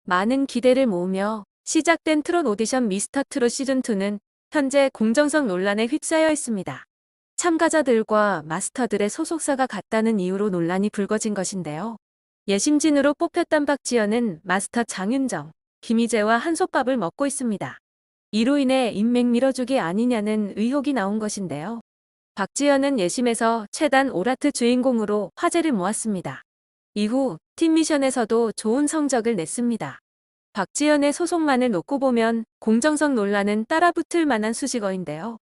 많은 기대를 모으며 시작된 트롯 오디션 미스터 트롯 시즌2는 현재 공정성 논란에 휩싸여 있습니다. 참가자들과 마스터들의 소속사가 같다는 이유로 논란이 불거진 것인데요. 예심진으로 뽑혔던 박지현은 마스터 장윤정, 김희재와 한솥밥을 먹고 있습니다. 이로 인해 인맥 밀어주기 아니냐는 의혹이 나온 것인데요. 박지현은 예심에서 최단 오라트 주인공으로 화제를 모았습니다. 이후 팀 미션에서도 좋은 성적을 냈습니다. 박지현의 소속만을 놓고 보면 공정성 논란은 따라붙을 만한 수식어인데요.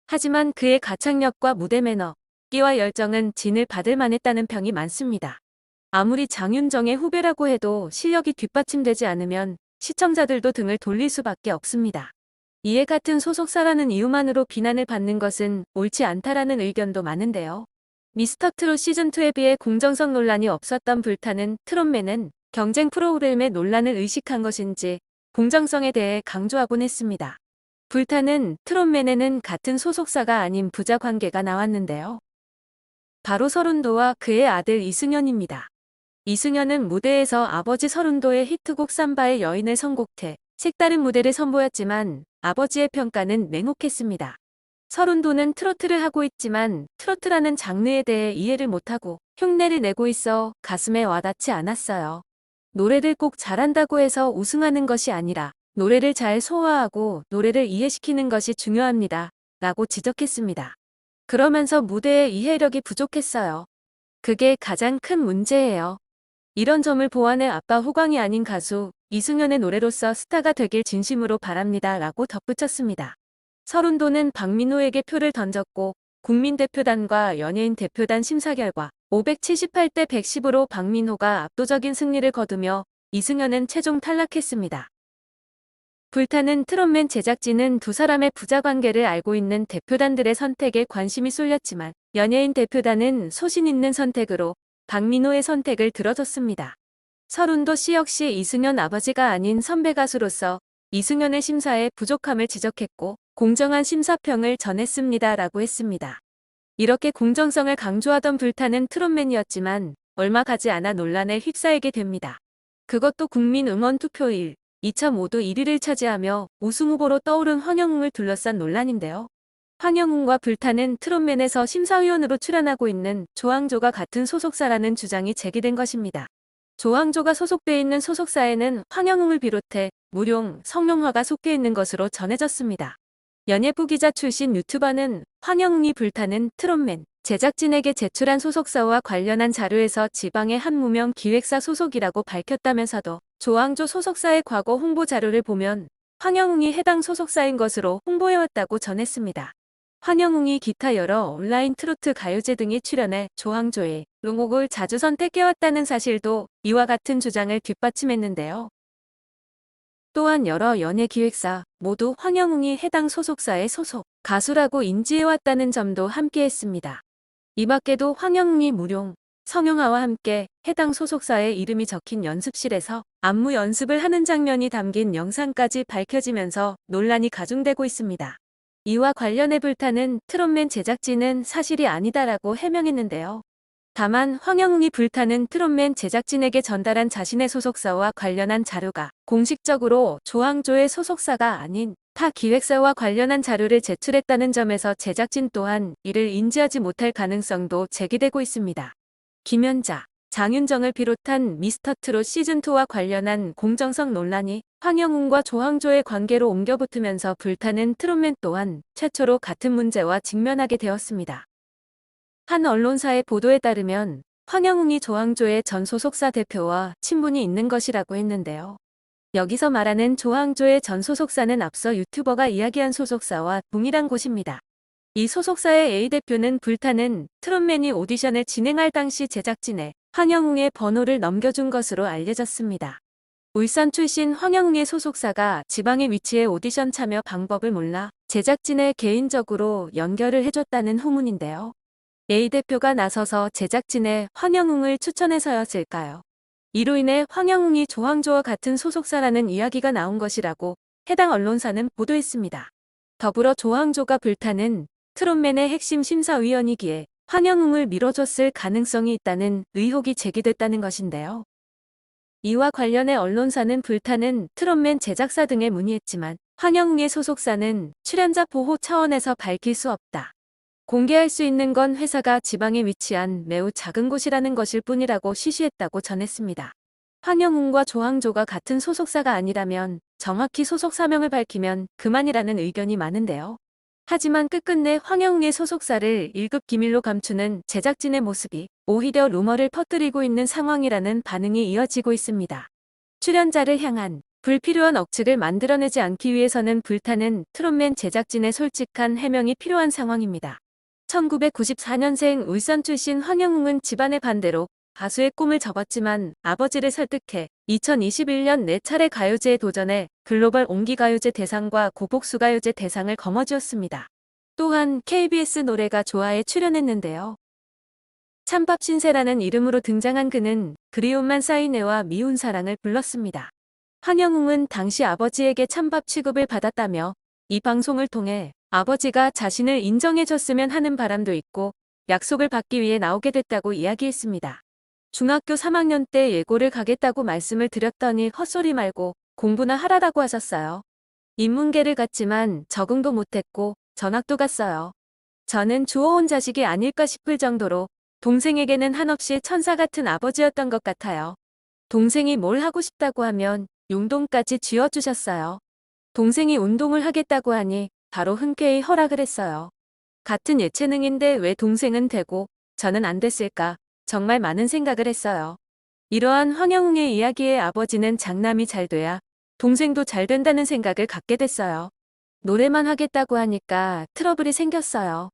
하지만 그의 가창력과 무대 매너, 끼와 열정은 진을 받을 만했다는 평이 많습니다. 아무리 장윤정의 후배라고 해도 실력이 뒷받침되지 않으면 시청자들도 등을 돌릴 수밖에 없습니다. 이에 같은 소속사라는 이유만으로 비난을 받는 것은 옳지 않다라는 의견도 많은데요. 미스터 트롯 시즌2에 비해 공정성 논란이 없었던 불타는 트롯맨은 경쟁 프로그램의 논란을 의식한 것인지 공정성에 대해 강조하곤 했습니다. 불타는 트롯맨에는 같은 소속사가 아닌 부자 관계가 나왔는데요. 바로 서른도와 그의 아들 이승연입니다. 이승연은 무대에서 아버지 서른도의 히트곡 삼바의 여인을 선곡해 색다른 무대를 선보였지만 아버지의 평가는 냉혹했습니다. 서른도는 트로트를 하고 있지만 트로트라는 장르에 대해 이해를 못하고 흉내를 내고 있어 가슴에 와닿지 않았어요. 노래를 꼭 잘한다고 해서 우승하는 것이 아니라 노래를 잘 소화하고 노래를 이해시키는 것이 중요합니다. 라고 지적했습니다. 그러면서 무대의 이해력이 부족했어요. 그게 가장 큰 문제예요. 이런 점을 보완해 아빠 호광이 아닌 가수 이승연의 노래로서 스타가 되길 진심으로 바랍니다. 라고 덧붙였습니다. 서른도는 박민호에게 표를 던졌고 국민대표단과 연예인 대표단 심사 결과 578대 110으로 박민호가 압도적인 승리를 거두며 이승연은 최종 탈락했습니다. 불타는 트롯맨 제작진은 두 사람의 부자 관계를 알고 있는 대표단들의 선택에 관심이 쏠렸지만 연예인 대표단은 소신 있는 선택으로 박민호의 선택을 들어줬습니다. 서른도 씨 역시 이승연 아버지가 아닌 선배 가수로서 이승연의 심사에 부족함을 지적했고 공정한 심사평을 전했습니다. 라고 했습니다. 이렇게 공정성을 강조하던 불타는 트롯맨이었지만 얼마 가지 않아 논란에 휩싸이게 됩니다. 그것도 국민 응원 투표일 2005도 1위를 차지하며 우승 후보로 떠오른 황영웅을 둘러싼 논란인데요. 황영웅과 불타는 트롯맨에서 심사위원으로 출연하고 있는 조항조가 같은 소속사라는 주장이 제기된 것입니다. 조항조가 소속돼 있는 소속사에는 황영웅을 비롯해 무룡, 성룡화가 속해 있는 것으로 전해졌습니다. 연예부 기자 출신 유튜버는 황영웅이 불타는 트롯맨 제작진에게 제출한 소속사와 관련한 자료에서 지방의 한 무명 기획사 소속이라고 밝혔다면서도 조항조 소속사의 과거 홍보 자료를 보면 황영웅이 해당 소속사인 것으로 홍보해왔다고 전했습니다. 황영웅이 기타 여러 온라인 트로트 가요제 등에 출연해 조항조의 응곡을 자주 선택해왔다는 사실도 이와 같은 주장을 뒷받침했는데요. 또한 여러 연예기획사 모두 황영웅이 해당 소속사의 소속 가수라고 인지해왔다는 점도 함께했습니다. 이 밖에도 황영웅이 무룡, 성용아와 함께 해당 소속사의 이름이 적힌 연습실에서 안무 연습을 하는 장면이 담긴 영상까지 밝혀지면서 논란이 가중되고 있습니다. 이와 관련해 불타는 트롯맨 제작진은 사실이 아니다라고 해명했는데요. 다만 황영웅이 불타는 트롯맨 제작진에게 전달한 자신의 소속사와 관련한 자료가 공식적으로 조항조의 소속사가 아닌 타 기획사와 관련한 자료를 제출했다는 점에서 제작진 또한 이를 인지하지 못할 가능성도 제기되고 있습니다. 김연자, 장윤정을 비롯한 미스터 트롯 시즌2와 관련한 공정성 논란이 황영웅과 조항조의 관계로 옮겨붙으면서 불타는 트롯맨 또한 최초로 같은 문제와 직면하게 되었습니다. 한 언론사의 보도에 따르면 황영웅이 조항조의 전 소속사 대표와 친분이 있는 것이라고 했는데요. 여기서 말하는 조항조의 전 소속사는 앞서 유튜버가 이야기한 소속사와 동일한 곳입니다. 이 소속사의 A대표는 불타는 트롯맨이 오디션을 진행할 당시 제작진에 황영웅의 번호를 넘겨준 것으로 알려졌습니다. 울산 출신 황영웅의 소속사가 지방에 위치해 오디션 참여 방법을 몰라 제작진에 개인적으로 연결을 해줬다는 후문인데요. A대표가 나서서 제작진에 황영웅을 추천해서였을까요? 이로 인해 황영웅이 조항조와 같은 소속사라는 이야기가 나온 것이라고 해당 언론사는 보도했습니다. 더불어 조항조가 불타는 트롯맨의 핵심 심사위원이기에 황영웅을 밀어줬을 가능성이 있다는 의혹이 제기됐다는 것인데요. 이와 관련해 언론사는 불타는 트롯맨 제작사 등에 문의했지만 황영웅의 소속사는 출연자 보호 차원에서 밝힐 수 없다. 공개할 수 있는 건 회사가 지방에 위치한 매우 작은 곳이라는 것일 뿐이라고 쉬쉬했다고 전했습니다. 황영웅과 조항조가 같은 소속사가 아니라면 정확히 소속 사명을 밝히면 그만이라는 의견이 많은데요. 하지만 끝끝내 황영웅의 소속사를 1급 기밀로 감추는 제작진의 모습이 오히려 루머를 퍼뜨리고 있는 상황이라는 반응이 이어지고 있습니다. 출연자를 향한 불필요한 억측을 만들어내지 않기 위해서는 불타는 트롯맨 제작진의 솔직한 해명이 필요한 상황입니다. 1994년생 울산 출신 황영웅은 집안의 반대로 가수의 꿈을 접었지만 아버지를 설득해 2021년 4차례 가요제에 도전해 글로벌 온기가요제 대상과 고복수가요제 대상을 거머쥐었습니다. 또한 KBS 노래가 좋아에 출연했는데요. 찬밥 신세라는 이름으로 등장한 그는 그리움만 쌓이네와 미운 사랑을 불렀습니다. 황영웅은 당시 아버지에게 찬밥 취급을 받았다며 이 방송을 통해 아버지가 자신을 인정해줬으면 하는 바람도 있고 약속을 받기 위해 나오게 됐다고 이야기했습니다. 중학교 3학년 때 예고를 가겠다고 말씀을 드렸더니 헛소리 말고 공부나 하라고 하셨어요. 인문계를 갔지만 적응도 못했고 전학도 갔어요. 저는 주워온 자식이 아닐까 싶을 정도로 동생에게는 한없이 천사 같은 아버지였던 것 같아요. 동생이 뭘 하고 싶다고 하면 용돈까지 쥐어주셨어요. 동생이 운동을 하겠다고 하니 바로 흔쾌히 허락을 했어요. 같은 예체능인데 왜 동생은 되고 저는 안 됐을까? 정말 많은 생각을 했어요. 이러한 황영웅의 이야기에 아버지는 장남이 잘 돼야 동생도 잘 된다는 생각을 갖게 됐어요. 노래만 하겠다고 하니까 트러블이 생겼어요.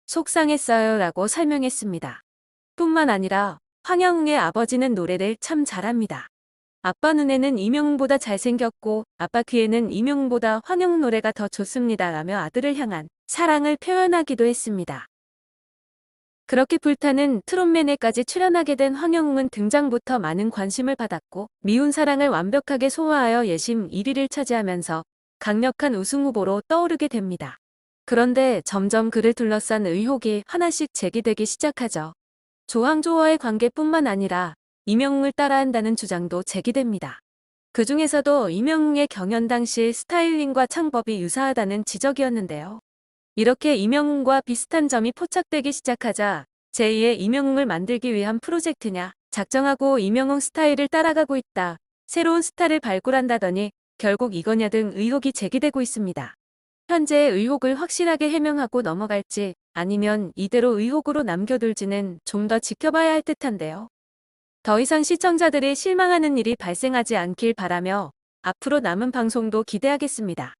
속상했어요 라고 설명했습니다. 뿐만 아니라 황영웅의 아버지는 노래를 참 잘합니다. 아빠 눈에는 이명웅보다 잘생겼고 아빠 귀에는 이명웅보다 황영웅 노래가 더 좋습니다 라며 아들을 향한 사랑을 표현하기도 했습니다. 그렇게 불타는 트롯맨에까지 출연하게 된 황영웅은 등장부터 많은 관심을 받았고 미운 사랑을 완벽하게 소화하여 예심 1위를 차지하면서 강력한 우승 후보로 떠오르게 됩니다. 그런데 점점 그를 둘러싼 의혹이 하나씩 제기되기 시작하죠. 조항조와의 관계뿐만 아니라 이명웅을 따라한다는 주장도 제기됩니다. 그 중에서도 이명웅의 경연 당시 스타일링과 창법이 유사하다는 지적이었는데요. 이렇게 이명웅과 비슷한 점이 포착되기 시작하자 제2의 이명웅을 만들기 위한 프로젝트냐 작정하고 이명웅 스타일을 따라가고 있다. 새로운 스타를 발굴한다더니 결국 이거냐 등 의혹이 제기되고 있습니다. 현재의 의혹을 확실하게 해명하고 넘어갈지 아니면 이대로 의혹으로 남겨둘지는 좀 더 지켜봐야 할 듯한데요. 더 이상 시청자들이 실망하는 일이 발생하지 않길 바라며 앞으로 남은 방송도 기대하겠습니다.